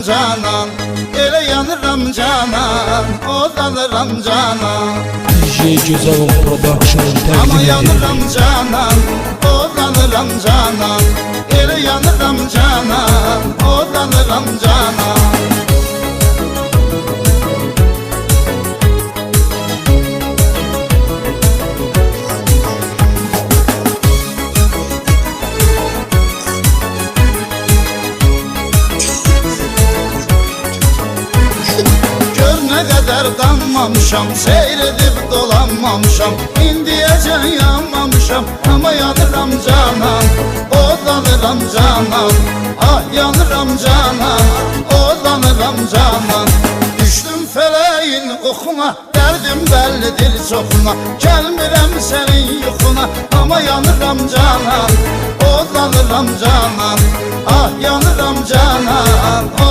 canan, elə yanıram canan, odalıram canan. DJ Gözəl Production Ama təqdim edir. yanıram canan, odalıram canan, elə yanıram canan, odalıram canan. Ne kadar danmamışam, seyredip dolanmamışam, indiyəcən yanmamışam, ama yanıram canan, odanıram canan, ah yanıram canan, odanıram canan. Düşdüm fələyin oxuna, dərdim bəllidir çoxuna, gəlmirəm sənin yuxuna, ama yanıram canan, odanıram canan, ah yanıram canan.